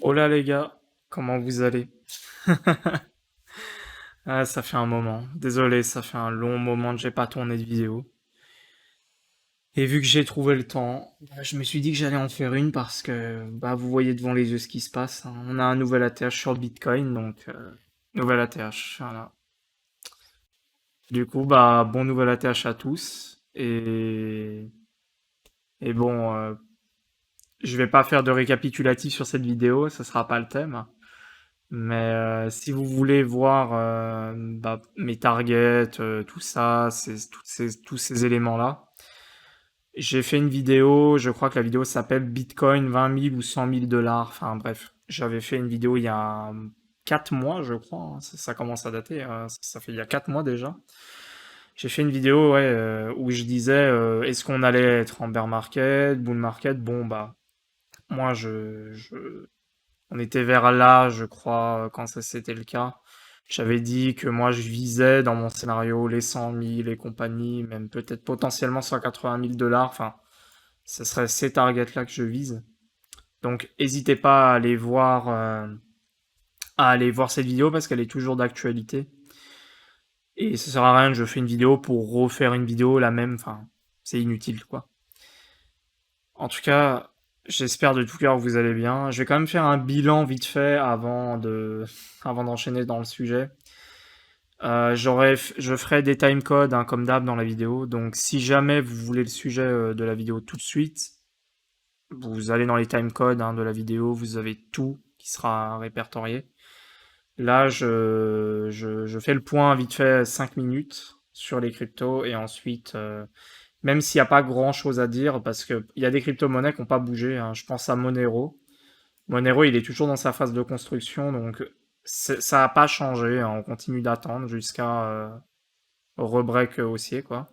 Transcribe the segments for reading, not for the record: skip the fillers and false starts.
Hola les gars, comment vous allez? Ah, ça fait un moment. Désolé, ça fait un long moment que j'ai pas tourné de vidéo. Et vu que j'ai trouvé le temps, je me suis dit que j'allais en faire une parce que vous voyez devant les yeux ce qui se passe, hein. On a un nouvel ATH sur le Bitcoin, donc nouvel ATH, voilà. Du coup, bon nouvel ATH à tous. Et bon, je vais pas faire de récapitulatif sur cette vidéo, ça sera pas le thème. Mais si vous voulez voir mes targets, tout ça, tous ces éléments-là, j'ai fait une vidéo, je crois que la vidéo s'appelle Bitcoin 20 000 ou 100 000 dollars. Enfin bref, j'avais fait une vidéo il y a 4 mois, je crois, hein. Ça commence à dater, ça fait il y a 4 mois déjà. J'ai fait une vidéo ouais, où je disais est-ce qu'on allait être en bear market, bull market. Bon, moi on était vers là, je crois, quand ça c'était le cas. J'avais dit que moi je visais dans mon scénario les 100 000 et compagnie, même peut-être potentiellement 180 000 dollars. Enfin, ce serait ces targets-là que je vise. Donc, n'hésitez pas à aller voir cette vidéo parce qu'elle est toujours d'actualité. Et ça sert à rien que je fais une vidéo pour refaire une vidéo la même. Enfin, c'est inutile, quoi. En tout cas, j'espère de tout cœur que vous allez bien. Je vais quand même faire un bilan vite fait avant d'enchaîner dans le sujet. Je ferai des timecodes hein, comme d'hab dans la vidéo. Donc si jamais vous voulez le sujet de la vidéo tout de suite, vous allez dans les timecodes hein, de la vidéo, vous avez tout qui sera répertorié. Là, je fais le point vite fait 5 minutes sur les cryptos et ensuite, même s'il n'y a pas grand-chose à dire, parce qu'il y a des crypto-monnaies qui n'ont pas bougé, hein. Je pense à Monero. Monero, il est toujours dans sa phase de construction, donc ça n'a pas changé, hein. On continue d'attendre jusqu'à rebreak haussier, quoi.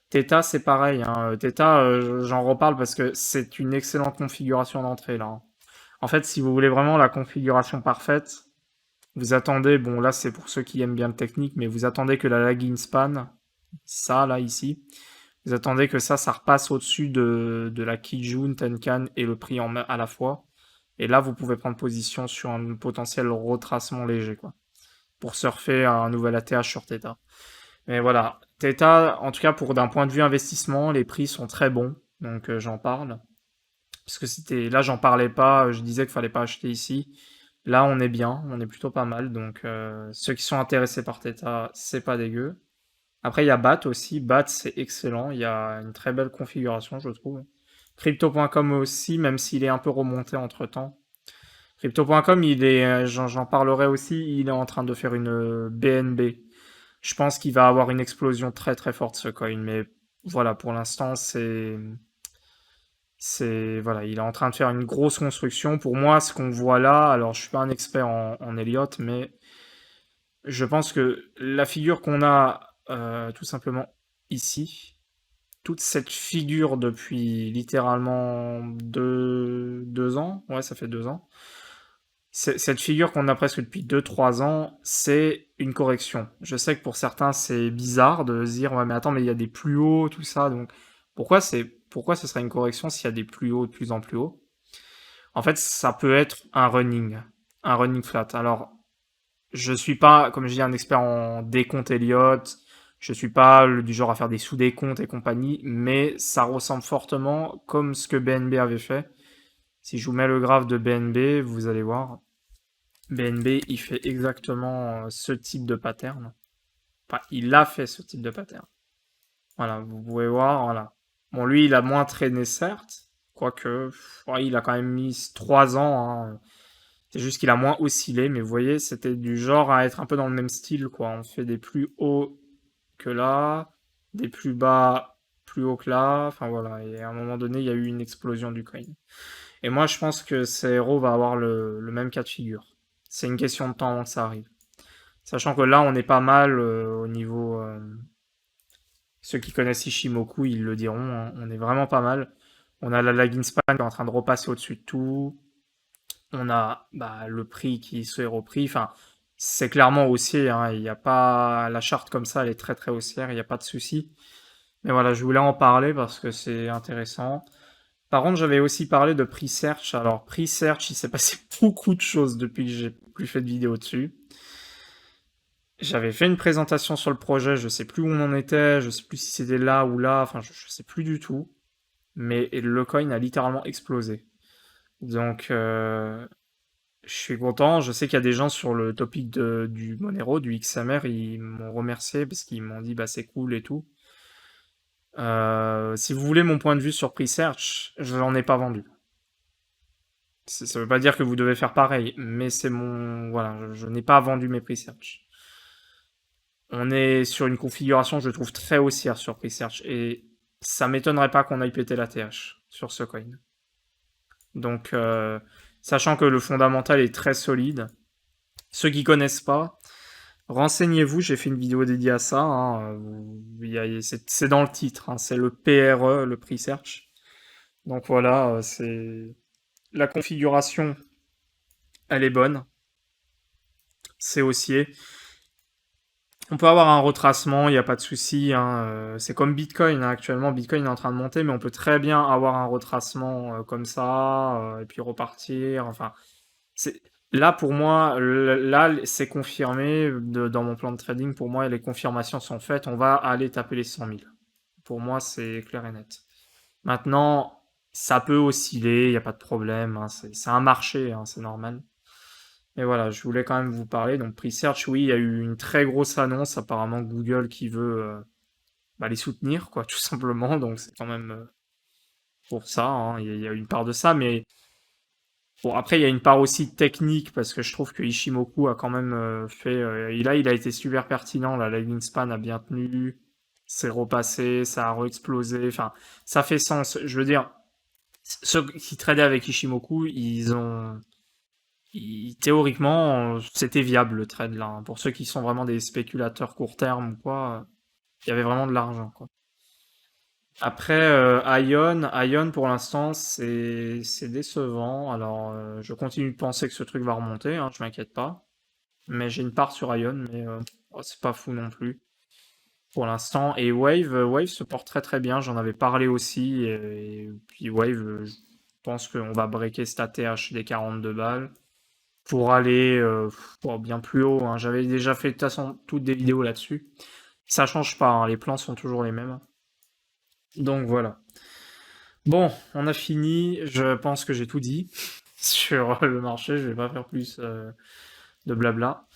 Theta, c'est pareil, hein. Theta, j'en reparle parce que c'est une excellente configuration d'entrée, là, hein. En fait, si vous voulez vraiment la configuration parfaite, vous attendez, bon là c'est pour ceux qui aiment bien le technique, mais vous attendez que la lagging span, ça là ici, vous attendez que ça repasse au-dessus de la Kijun, Tenkan et le prix à la fois. Et là vous pouvez prendre position sur un potentiel retracement léger, quoi, pour surfer un nouvel ATH sur Theta. Mais voilà, Theta, en tout cas pour d'un point de vue investissement, les prix sont très bons, donc j'en parle. Parce que là j'en parlais pas, je disais qu'il fallait pas acheter ici. Là on est bien, on est plutôt pas mal, donc ceux qui sont intéressés par Theta, c'est pas dégueu. Après il y a BAT aussi, BAT c'est excellent, il y a une très belle configuration je trouve. Crypto.com aussi, même s'il est un peu remonté entre temps. Crypto.com, j'en parlerai aussi, il est en train de faire une BNB. Je pense qu'il va avoir une explosion très très forte ce coin, mais voilà, pour l'instant, voilà, il est en train de faire une grosse construction. Pour moi, ce qu'on voit là, alors je suis pas un expert en Elliott, mais je pense que la figure qu'on a tout simplement ici, toute cette figure depuis littéralement deux ans, ouais, ça fait 2 ans. Cette figure qu'on a presque depuis 2 3 ans, c'est une correction. Je sais que pour certains, c'est bizarre de se dire, ouais, mais attends, mais il y a des plus hauts, tout ça, donc pourquoi ce serait une correction s'il y a des plus hauts de plus en plus hauts? En fait, ça peut être un running flat. Alors, je suis pas, comme je dis, un expert en décompte Elliott, je suis pas du genre à faire des sous-décomptes et compagnie, mais ça ressemble fortement comme ce que BNB avait fait. Si je vous mets le graphe de BNB, vous allez voir. BNB, il fait exactement ce type de pattern. Enfin, il a fait ce type de pattern. Voilà, vous pouvez voir, voilà. Bon, lui, il a moins traîné, certes, quoique, ouais, il a quand même mis 3 ans, hein. C'est juste qu'il a moins oscillé, mais vous voyez, c'était du genre à être un peu dans le même style, quoi. On fait des plus hauts que là, des plus bas plus haut que là, enfin voilà, et à un moment donné, il y a eu une explosion du coin. Et moi, je pense que CRO va avoir le même cas de figure. C'est une question de temps avant que ça arrive. Sachant que là, on est pas mal au niveau. Ceux qui connaissent Ishimoku, ils le diront, hein, on est vraiment pas mal. On a la lagging span qui est en train de repasser au-dessus de tout. On a le prix qui se est repris. Enfin, c'est clairement haussier, hein. Il n'y a pas la charte comme ça, elle est très très haussière. Il n'y a pas de souci. Mais voilà, je voulais en parler parce que c'est intéressant. Par contre, j'avais aussi parlé de Presearch. Alors, Presearch, il s'est passé beaucoup de choses depuis que j'ai plus fait de vidéo dessus. J'avais fait une présentation sur le projet, je sais plus où on en était, je sais plus si c'était là ou là, enfin, je sais plus du tout. Mais le coin a littéralement explosé. Donc, je suis content. Je sais qu'il y a des gens sur le topic du Monero, du XMR, ils m'ont remercié parce qu'ils m'ont dit bah c'est cool et tout. Si vous voulez mon point de vue sur Presearch, je n'en ai pas vendu. Ça veut pas dire que vous devez faire pareil, mais c'est mon... Voilà, je n'ai pas vendu mes Presearch. On est sur une configuration, je trouve, très haussière sur Presearch, et ça m'étonnerait pas qu'on aille péter la TH sur ce coin. Donc, sachant que le fondamental est très solide, ceux qui connaissent pas, renseignez-vous, j'ai fait une vidéo dédiée à ça, hein, c'est dans le titre, hein, c'est le PRE, le Presearch. Donc voilà, c'est... La configuration, elle est bonne, c'est haussier. On peut avoir un retracement, il n'y a pas de souci, hein, c'est comme Bitcoin, hein, actuellement, Bitcoin est en train de monter, mais on peut très bien avoir un retracement comme ça, et puis repartir. Enfin, là pour moi, là c'est confirmé dans mon plan de trading. Pour moi, les confirmations sont faites. On va aller taper les 100 000. Pour moi, c'est clair et net. Maintenant, ça peut osciller, il n'y a pas de problème, hein, c'est un marché, hein, c'est normal. Et voilà, je voulais quand même vous parler. Donc, Presearch, oui, il y a eu une très grosse annonce, apparemment Google qui veut bah, les soutenir, quoi, tout simplement. Donc, c'est quand même pour ça, hein, il y a une part de ça. Mais bon, après, il y a une part aussi technique, parce que je trouve que Ishimoku a quand même fait... et là, il a été super pertinent. Là, la Wingspan a bien tenu, c'est repassé, ça a re-explosé. Enfin, ça fait sens. Je veux dire, ceux qui tradaient avec Ishimoku, théoriquement, c'était viable le trade là, hein. Pour ceux qui sont vraiment des spéculateurs court terme ou quoi, il y avait vraiment de l'argent, quoi. Après, Ion pour l'instant, c'est décevant. Alors, je continue de penser que ce truc va remonter, hein, je m'inquiète pas. Mais j'ai une part sur Ion, mais oh, c'est pas fou non plus pour l'instant. Et Wave se porte très très bien. J'en avais parlé aussi. Et puis Wave, je pense qu'on va breaker cet ATH des 42 balles pour aller bien plus haut, hein. J'avais déjà fait de toute façon toutes des vidéos là-dessus. Ça change pas, hein, les plans sont toujours les mêmes. Donc voilà. Bon, on a fini. Je pense que j'ai tout dit sur le marché. Je vais pas faire plus de blabla.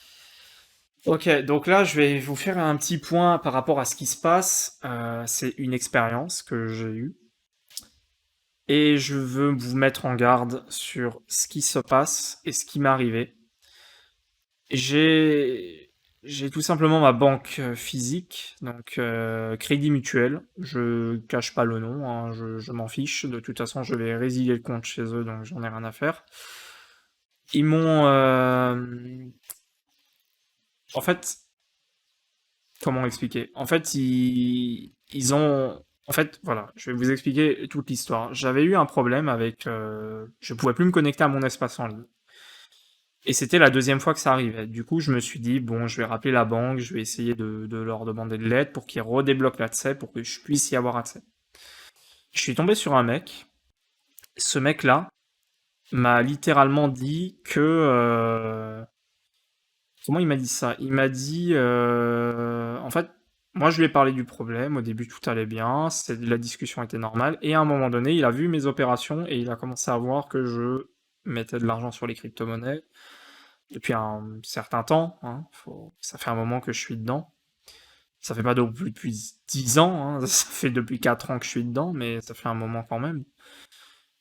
Ok, donc là, je vais vous faire un petit point par rapport à ce qui se passe. C'est une expérience que j'ai eue. Et je veux vous mettre en garde sur ce qui se passe et ce qui m'est arrivé. J'ai j'ai tout simplement ma banque physique, donc Crédit Mutuel. Je cache pas le nom, hein, je m'en fiche. De toute façon, je vais résilier le compte chez eux, donc j'en ai rien à faire. Ils m'ont... En fait, comment expliquer? En fait, ils ont... En fait, voilà, je vais vous expliquer toute l'histoire. J'avais eu un problème avec... Je pouvais plus me connecter à mon espace en ligne. Et c'était la deuxième fois que ça arrivait. Du coup, je me suis dit, bon, je vais rappeler la banque, je vais essayer de leur demander de l'aide pour qu'ils redébloquent l'accès, pour que je puisse y avoir accès. Je suis tombé sur un mec. Ce mec-là m'a littéralement dit que... Comment il m'a dit ça? Il m'a dit... En fait, moi, je lui ai parlé du problème. Au début, tout allait bien. La discussion était normale. Et à un moment donné, il a vu mes opérations et il a commencé à voir que je mettais de l'argent sur les crypto-monnaies depuis un certain temps, hein. Ça fait un moment que je suis dedans. Ça fait pas depuis 10 ans, hein. Ça fait depuis 4 ans que je suis dedans, mais ça fait un moment quand même.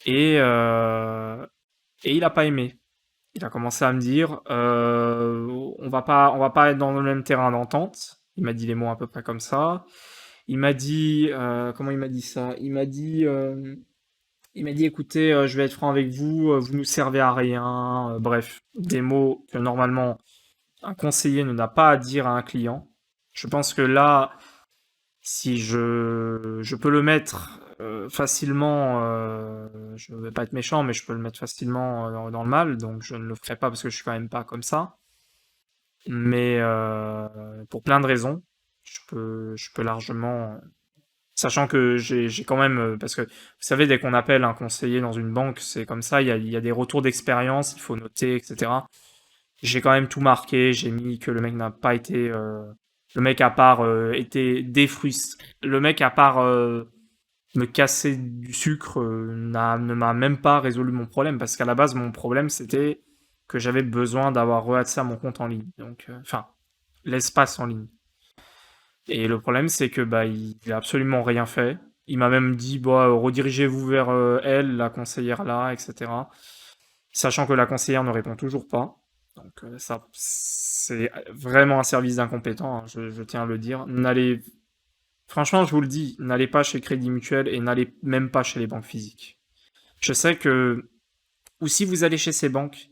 Et, euh, et il a pas aimé. Il a commencé à me dire, on va pas être dans le même terrain d'entente. Il m'a dit les mots à peu près comme ça. Il m'a dit, comment il m'a dit ça? Il m'a dit, écoutez, je vais être franc avec vous, vous nous servez à rien. Bref, des mots que normalement un conseiller n'a pas à dire à un client. Je pense que là, si je peux le mettre facilement, je ne vais pas être méchant, mais je peux le mettre facilement dans le mal, donc je ne le ferai pas parce que je suis quand même pas comme ça. Mais pour plein de raisons, je peux largement Sachant que j'ai quand même, parce que vous savez, dès qu'on appelle un conseiller dans une banque, c'est comme ça, il y a des retours d'expérience, il faut noter, etc. J'ai quand même tout marqué, j'ai mis que le mec n'a pas été, le mec à part été défrustré, le mec à part me casser du sucre ne m'a même pas résolu mon problème, parce qu'à la base, mon problème, c'était que j'avais besoin d'avoir re-accès à mon compte en ligne. Donc, enfin, l'espace en ligne. Et le problème, c'est que bah, il a absolument rien fait. Il m'a même dit, bah, redirigez-vous vers elle, la conseillère là, etc. Sachant que la conseillère ne répond toujours pas. Donc ça, c'est vraiment un service d'incompétent, hein, je tiens à le dire. Franchement, je vous le dis, n'allez pas chez Crédit Mutuel et n'allez même pas chez les banques physiques. Je sais que, ou si vous allez chez ces banques,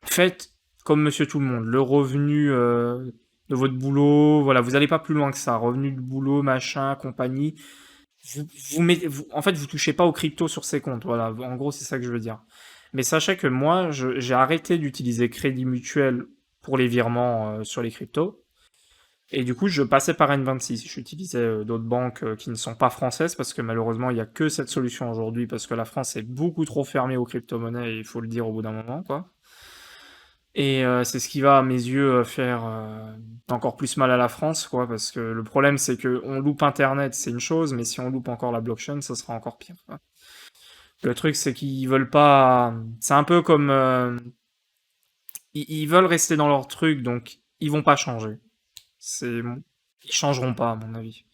faites comme Monsieur Tout le Monde, le revenu de votre boulot, voilà, vous n'allez pas plus loin que ça, revenu de boulot, machin, compagnie. En fait, vous touchez pas aux cryptos sur ces comptes, voilà, en gros, c'est ça que je veux dire. Mais sachez que moi, j'ai arrêté d'utiliser Crédit Mutuel pour les virements sur les cryptos. Et du coup, je passais par N26. J'utilisais d'autres banques qui ne sont pas françaises parce que malheureusement, il n'y a que cette solution aujourd'hui parce que la France est beaucoup trop fermée aux crypto-monnaies, et il faut le dire au bout d'un moment, quoi. Et c'est ce qui va, à mes yeux, faire encore plus mal à la France, quoi, parce que le problème, c'est que on loupe Internet, c'est une chose, mais si on loupe encore la blockchain, ça sera encore pire, quoi. Le truc, c'est qu'ils veulent pas. C'est un peu comme ils veulent rester dans leur truc, donc ils vont pas changer. C'est Ils changeront pas, à mon avis.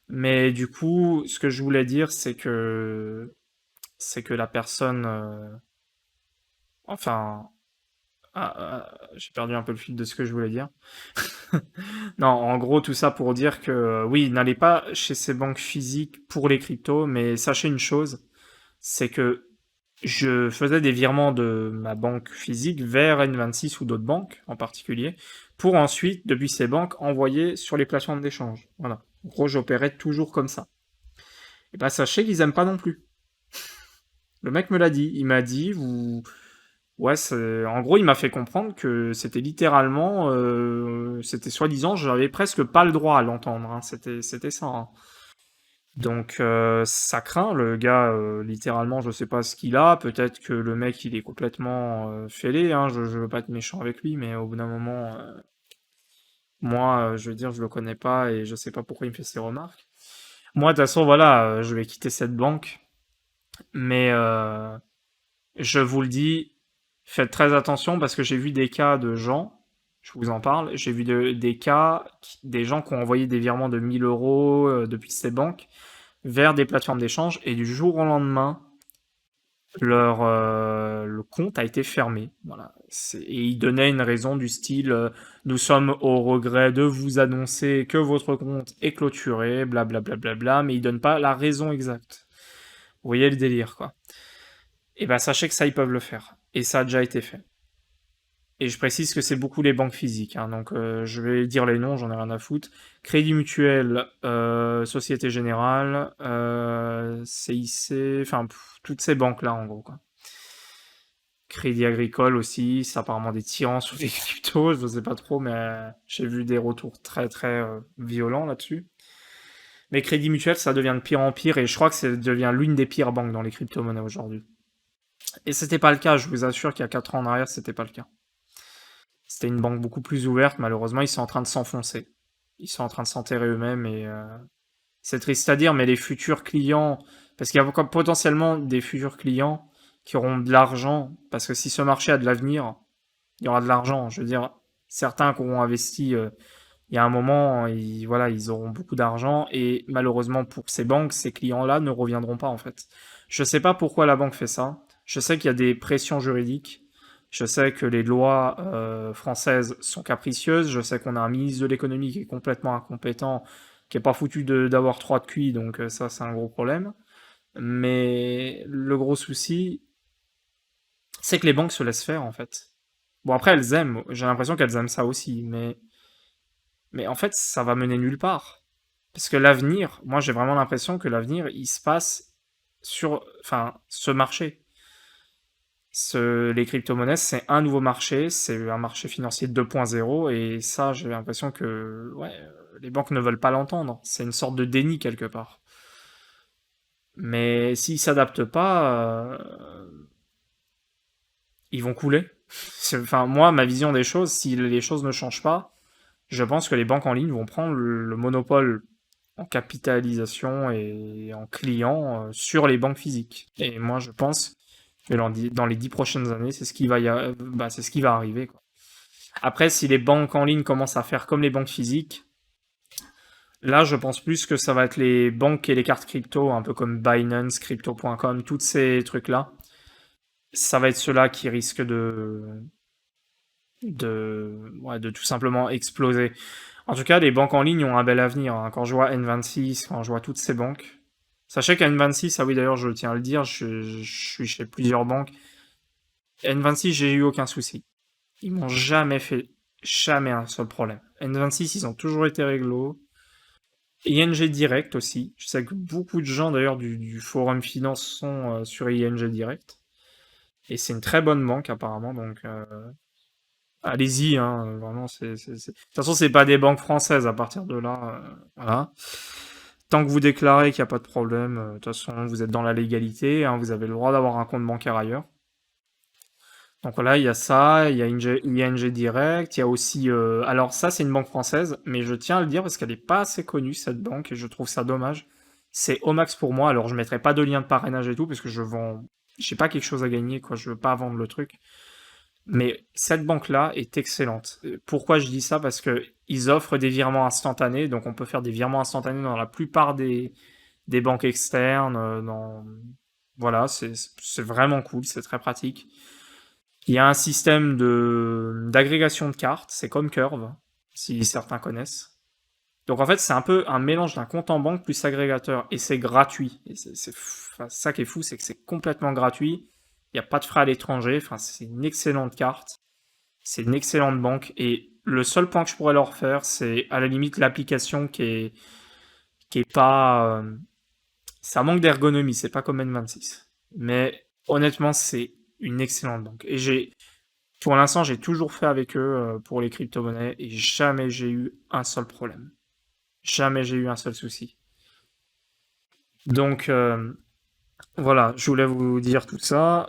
Mais du coup, ce que je voulais dire, c'est que la personne, enfin, j'ai perdu un peu le fil de ce que je voulais dire. Non, en gros, tout ça pour dire que oui, n'allez pas chez ces banques physiques pour les cryptos, mais sachez une chose, c'est que je faisais des virements de ma banque physique vers N26 ou d'autres banques en particulier, pour ensuite, depuis ces banques, envoyer sur les plateformes d'échange. Voilà. En gros, j'opérais toujours comme ça. Et bah, sachez qu'ils aiment pas non plus. Le mec me l'a dit. Il m'a dit, vous. Ouais, en gros, il m'a fait comprendre que c'était littéralement. C'était soi-disant, j'avais presque pas le droit à l'entendre, hein. C'était ça, hein. Donc ça craint, le gars, littéralement, je sais pas ce qu'il a, peut-être que le mec il est complètement fêlé, hein, je veux pas être méchant avec lui, mais au bout d'un moment, moi, je veux dire, je le connais pas et je sais pas pourquoi il me fait ces remarques. Moi, de toute façon, voilà, je vais quitter cette banque, mais je vous le dis, faites très attention parce que j'ai vu des cas de gens, je vous en parle, j'ai vu des cas, des gens qui ont envoyé des virements de 1000 euros depuis ces banques vers des plateformes d'échange et du jour au lendemain, le compte a été fermé. Voilà. Et il donnait une raison du style nous sommes au regret de vous annoncer que votre compte est clôturé, blablabla, bla, bla, bla, mais il donne pas la raison exacte. Vous voyez le délire, quoi. Et ben sachez que ça, ils peuvent le faire. Et ça a déjà été fait. Et je précise que c'est beaucoup les banques physiques, hein, donc je vais dire les noms, j'en ai rien à foutre. Crédit Mutuel, Société Générale, CIC, enfin toutes ces banques-là en gros, quoi. Crédit Agricole aussi, c'est apparemment des tyrans sur les cryptos, je sais pas trop, mais j'ai vu des retours très très violents là-dessus. Mais Crédit Mutuel, ça devient de pire en pire, et je crois que ça devient l'une des pires banques dans les crypto-monnaies aujourd'hui. Et c'était pas le cas, je vous assure qu'il y a 4 ans en arrière, c'était pas le cas. C'était une banque beaucoup plus ouverte, malheureusement, ils sont en train de s'enfoncer. Ils sont en train de s'enterrer eux-mêmes et c'est triste à dire, mais les futurs clients, parce qu'il y a potentiellement des futurs clients qui auront de l'argent, parce que si ce marché a de l'avenir, il y aura de l'argent. Je veux dire, certains qui auront investi il y a un moment, voilà, ils auront beaucoup d'argent et malheureusement pour ces banques, ces clients-là ne reviendront pas en fait. Je sais pas pourquoi la banque fait ça. Je sais qu'il y a des pressions juridiques. Je sais que les lois françaises sont capricieuses. Je sais qu'on a un ministre de l'économie qui est complètement incompétent, qui est pas foutu d'avoir trois de QI, donc ça c'est un gros problème. Mais le gros souci, c'est que les banques se laissent faire en fait. Bon après elles aiment, j'ai l'impression qu'elles aiment ça aussi, mais en fait ça va mener nulle part. Parce que l'avenir, moi j'ai vraiment l'impression que l'avenir il se passe sur, enfin, ce marché. Les crypto-monnaies, c'est un nouveau marché, c'est un marché financier 2.0, et ça, j'ai l'impression que ouais, les banques ne veulent pas l'entendre. C'est une sorte de déni quelque part. Mais s'ils s'adaptent pas, ils vont couler. Enfin, moi, ma vision des choses, si les choses ne changent pas, je pense que les banques en ligne vont prendre le monopole en capitalisation et en clients sur les banques physiques. Et moi, je pense que dans les 10 prochaines années, c'est ce qui va arriver, quoi. Après, si les banques en ligne commencent à faire comme les banques physiques, là, je pense plus que ça va être les banques et les cartes crypto, un peu comme Binance, Crypto.com, tous ces trucs-là. Ça va être ceux-là qui risquent de tout simplement exploser. En tout cas, les banques en ligne ont un bel avenir, hein. Quand je vois N26, quand je vois toutes ces banques. Sachez qu'à N26, ah oui, d'ailleurs, je tiens à le dire, je suis chez plusieurs banques. N26, j'ai eu aucun souci. Ils m'ont jamais un seul problème. N26, ils ont toujours été réglo. ING Direct aussi. Je sais que beaucoup de gens d'ailleurs du forum finance sont sur ING Direct. Et c'est une très bonne banque apparemment, donc allez-y, hein, vraiment. De toute façon, c'est pas des banques françaises à partir de là. Voilà. Tant que vous déclarez qu'il n'y a pas de problème, de toute façon, vous êtes dans la légalité, hein, vous avez le droit d'avoir un compte bancaire ailleurs. Donc voilà, il y a ça, il y a ING Direct, il y a aussi... alors ça, c'est une banque française, mais je tiens à le dire parce qu'elle n'est pas assez connue, cette banque, et je trouve ça dommage. C'est Omax pour moi, alors je mettrai pas de lien de parrainage et tout, parce que je vends... J'ai pas quelque chose à gagner, quoi, je veux pas vendre le truc. Mais cette banque-là est excellente. Pourquoi je dis ça? Parce que ils offrent des virements instantanés, donc on peut faire des virements instantanés dans la plupart des banques externes. Voilà, c'est vraiment cool, c'est très pratique. Il y a un système d'agrégation de cartes, c'est comme Curve, si certains connaissent. Donc en fait, c'est un peu un mélange d'un compte en banque plus agrégateur, et c'est gratuit. Et enfin, ça qui est fou, c'est que c'est complètement gratuit. Il n'y a pas de frais à l'étranger. Enfin, c'est une excellente carte. C'est une excellente banque. Et le seul point que je pourrais leur faire, c'est à la limite l'application qui est pas. Ça manque d'ergonomie. C'est pas comme N26. Mais honnêtement, c'est une excellente banque. Pour l'instant, j'ai toujours fait avec eux pour les crypto-monnaies et jamais j'ai eu un seul problème. Jamais j'ai eu un seul souci. Donc, voilà, je voulais vous dire tout ça.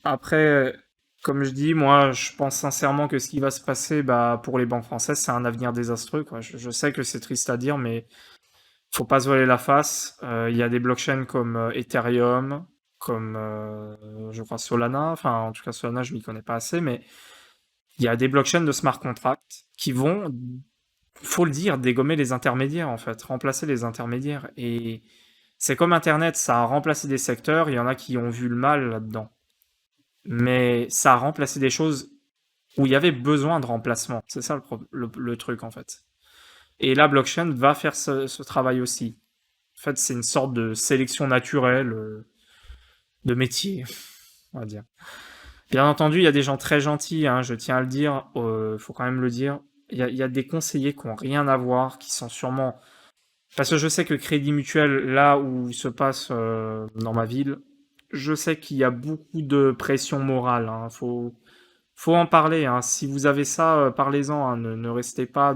Après, comme je dis, moi, je pense sincèrement que ce qui va se passer bah, pour les banques françaises, c'est un avenir désastreux, quoi. Je sais que c'est triste à dire, mais faut pas se voiler la face. Il y a des blockchains comme Ethereum, comme je crois Solana. Enfin, en tout cas, Solana, je m'y connais pas assez, mais il y a des blockchains de smart contracts qui vont, faut le dire, dégommer les intermédiaires, en fait, remplacer les intermédiaires. Et c'est comme Internet, ça a remplacé des secteurs, il y en a qui ont vu le mal là-dedans. Mais ça a remplacé des choses où il y avait besoin de remplacement. C'est ça le truc, en fait. Et la blockchain va faire ce travail aussi. En fait, c'est une sorte de sélection naturelle de métier, on va dire. Bien entendu, il y a des gens très gentils, hein, je tiens à le dire, faut quand même le dire. Il y a des conseillers qui ont rien à voir, qui sont sûrement... Parce que je sais que Crédit Mutuel, là où il se passe dans ma ville, je sais qu'il y a beaucoup de pression morale, hein. Faut en parler, hein. Si vous avez ça, parlez-en, hein. Ne restez pas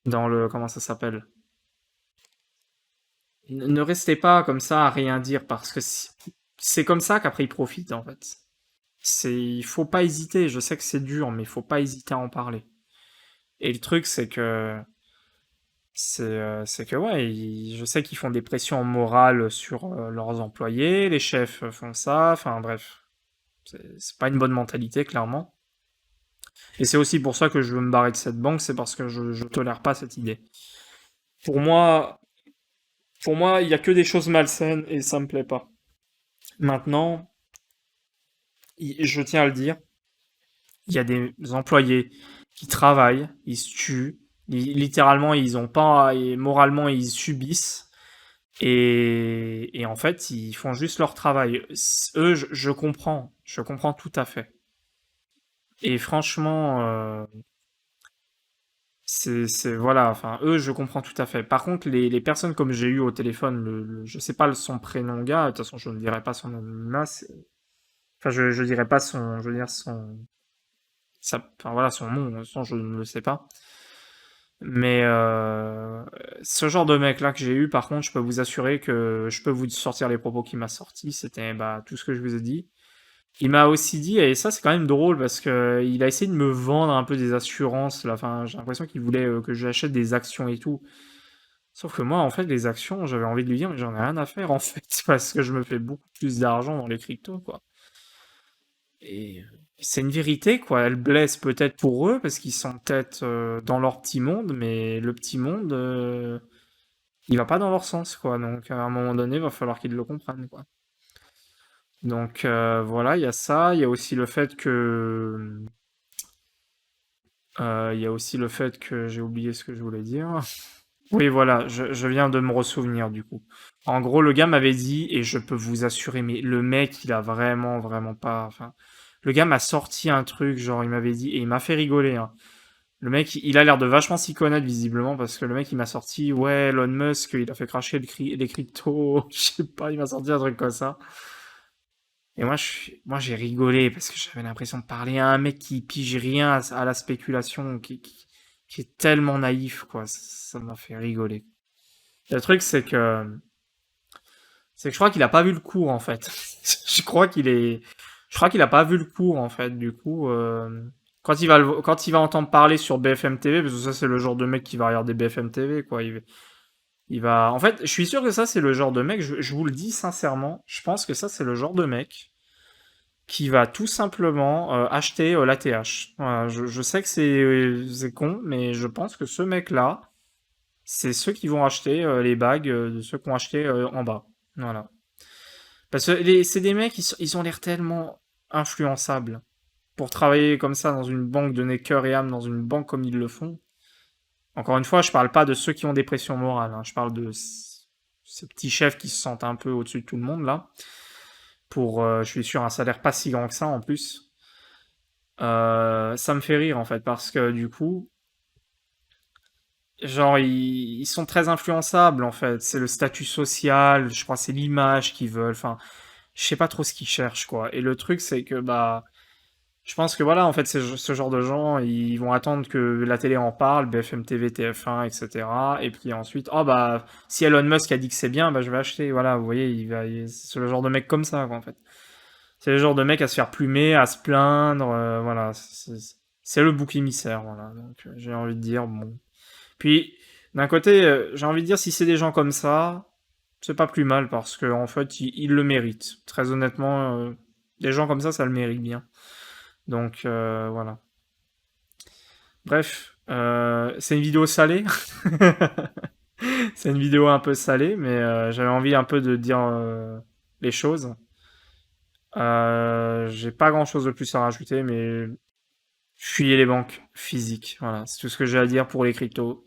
comment ça s'appelle? Ne restez pas comme ça à rien dire, parce que c'est comme ça qu'après ils profitent, en fait. Il faut pas hésiter. Je sais que c'est dur, mais il faut pas hésiter à en parler. Et le truc, c'est que ouais, je sais qu'ils font des pressions morales sur leurs employés, les chefs font ça, enfin bref, c'est pas une bonne mentalité clairement. Et c'est aussi pour ça que je veux me barrer de cette banque, c'est parce que je tolère pas cette idée. Pour moi, pour moi, il y a que des choses malsaines et ça me plaît pas. Maintenant, je tiens à le dire, il y a des employés qui travaillent, ils se tuent, littéralement ils ont pas, et moralement ils subissent. Et en fait, ils font juste leur travail. Eux, je comprends tout à fait. Et franchement, voilà, enfin, eux, je comprends tout à fait. Par contre, les personnes comme j'ai eu au téléphone, je sais pas son prénom, gars, de toute façon, je ne dirai pas son anonymat, enfin, je dirai pas je veux dire enfin, voilà, son nom, je ne le sais pas. Mais ce genre de mec-là que j'ai eu, par contre, je peux vous assurer que je peux vous sortir les propos qu'il m'a sortis. C'était bah, tout ce que je vous ai dit. Il m'a aussi dit, et ça c'est quand même drôle parce que il a essayé de me vendre un peu des assurances là. Enfin, j'ai l'impression qu'il voulait que j'achète des actions et tout. Sauf que moi, en fait, les actions, j'avais envie de lui dire, mais j'en ai rien à faire en fait, parce que je me fais beaucoup plus d'argent dans les cryptos, quoi. Et c'est une vérité, quoi. Elle blesse peut-être pour eux parce qu'ils sont peut-être dans leur petit monde, mais le petit monde, il va pas dans leur sens, quoi. Donc à un moment donné, il va falloir qu'ils le comprennent, quoi. Donc voilà, il y a ça. Il y a aussi le fait que il y a aussi le fait que j'ai oublié ce que je voulais dire. Oui, voilà, je viens de me ressouvenir du coup. En gros, le gars m'avait dit, et je peux vous assurer, mais le mec, il a vraiment, vraiment pas. Enfin, le gars m'a sorti un truc, genre, il m'avait dit, et il m'a fait rigoler, hein. Le mec, il a l'air de vachement s'y connaître visiblement, parce que le mec, il m'a sorti, ouais, Elon Musk, il a fait cracher les cryptos, je sais pas, il m'a sorti un truc comme ça. Et moi, j'ai rigolé parce que j'avais l'impression de parler à un mec qui pige rien à la spéculation, qui est tellement naïf, quoi. Ça m'a fait rigoler. Le truc, c'est que je crois qu'il a pas vu le cours, en fait. Je crois qu'il a pas vu le cours, en fait. Du coup, quand il va entendre parler sur BFM TV, parce que ça, c'est le genre de mec qui va regarder BFM TV, quoi. Il va, en fait, je suis sûr que ça, c'est le genre de mec, je vous le dis sincèrement, je pense que ça, c'est le genre de mec qui va tout simplement acheter l'ATH. Voilà, je sais que c'est con, mais je pense que ce mec-là, c'est ceux qui vont acheter les bagues de ceux qui ont acheté en bas. Voilà. Parce que c'est des mecs, ils ont l'air tellement influençables pour travailler comme ça dans une banque, donner cœur et âme dans une banque comme ils le font. Encore une fois, je parle pas de ceux qui ont des pressions morales, hein. Je parle de ces petits chefs qui se sentent un peu au-dessus de tout le monde là. Pour, je suis sûr, un salaire pas si grand que ça en plus. Ça me fait rire en fait parce que du coup, genre ils sont très influençables en fait. C'est le statut social, je crois, c'est l'image qu'ils veulent. Enfin, je sais pas trop ce qu'ils cherchent quoi. Et le truc c'est que bah, je pense que voilà, en fait, ce genre de gens, ils vont attendre que la télé en parle, BFM TV, TF1, etc. Et cetera. Et puis ensuite, oh bah, si Elon Musk a dit que c'est bien, bah je vais acheter. Voilà, vous voyez, c'est le genre de mec comme ça quoi en fait. C'est le genre de mec à se faire plumer, à se plaindre, voilà. C'est le bouc émissaire, voilà. Donc j'ai envie de dire, bon. Puis, d'un côté, j'ai envie de dire, si c'est des gens comme ça, c'est pas plus mal parce que en fait, ils le méritent. Très honnêtement, des gens comme ça le mérite bien. Donc voilà. Bref, c'est une vidéo salée. C'est une vidéo un peu salée, mais j'avais envie un peu de dire les choses. J'ai pas grand chose de plus à rajouter, mais fuyez les banques physiques. Voilà, c'est tout ce que j'ai à dire pour les cryptos.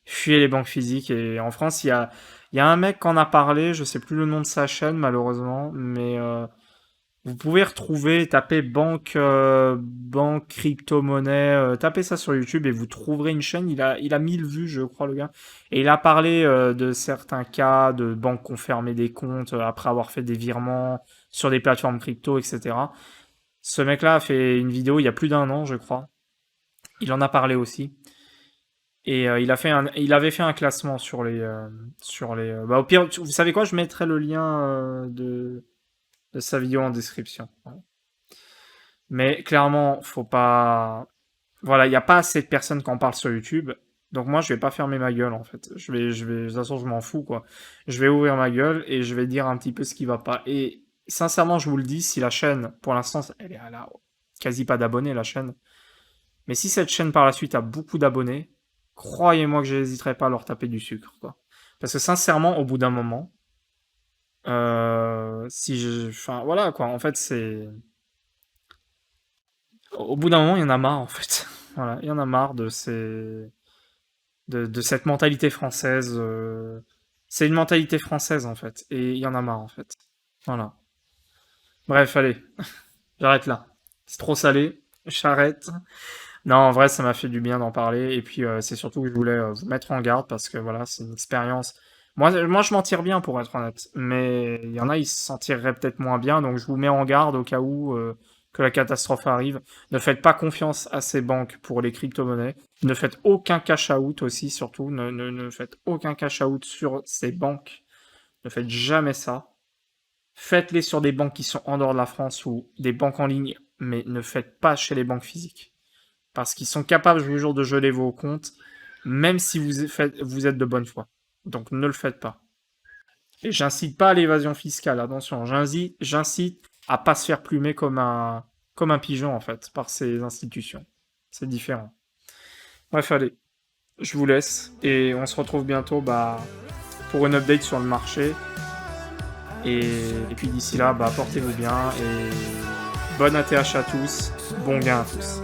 Fuyez les banques physiques. Et en France, il y a un mec qui en a parlé, je sais plus le nom de sa chaîne malheureusement, mais vous pouvez retrouver, tapez banque crypto-monnaie, tapez ça sur YouTube et vous trouverez une chaîne. Il a 1000 vues, je crois, le gars. Et il a parlé de certains cas de banques qui ont fermé des comptes après avoir fait des virements sur des plateformes crypto, etc. Ce mec-là a fait une vidéo il y a plus d'un an, je crois. Il en a parlé aussi. Et il avait fait un classement sur les. Bah, au pire, vous savez quoi, je mettrai le lien de sa vidéo en description. Voilà. Mais clairement, faut pas. Voilà, il n'y a pas assez de personnes qui en parlent sur YouTube. Donc moi, je vais pas fermer ma gueule en fait. De toute façon, je m'en fous quoi. Je vais ouvrir ma gueule et je vais dire un petit peu ce qui va pas. Et sincèrement, je vous le dis, si la chaîne, pour l'instant, elle est à la quasi pas d'abonnés la chaîne. Mais si cette chaîne par la suite a beaucoup d'abonnés, croyez-moi que je n'hésiterai pas à leur taper du sucre quoi. Parce que sincèrement, au bout d'un moment, enfin voilà quoi. En fait, c'est au bout d'un moment, il y en a marre, en fait. Voilà, il y en a marre de cette mentalité française. C'est une mentalité française, en fait. Et il y en a marre, en fait. Voilà. Bref, allez, j'arrête là. C'est trop salé. J'arrête. Non, en vrai, ça m'a fait du bien d'en parler. Et puis, c'est surtout que je voulais vous mettre en garde parce que voilà, c'est une expérience. Moi, je m'en tire bien pour être honnête. Mais il y en a, ils s'en tireraient peut-être moins bien. Donc, je vous mets en garde au cas où. que la catastrophe arrive. Ne faites pas confiance à ces banques pour les crypto-monnaies. Ne faites aucun cash-out aussi, surtout. Ne faites aucun cash-out sur ces banques. Ne faites jamais ça. Faites-les sur des banques qui sont en dehors de la France ou des banques en ligne, mais ne faites pas chez les banques physiques. Parce qu'ils sont capables, je vous jure, de geler vos comptes, même si vous êtes de bonne foi. Donc ne le faites pas. Et j'incite pas à l'évasion fiscale, attention, j'incite à pas se faire plumer comme un pigeon, en fait, par ces institutions. C'est différent. Bref, allez, je vous laisse, et on se retrouve bientôt pour une update sur le marché. Et puis d'ici là, portez-vous bien, et bonne ATH à tous, bon gain à tous.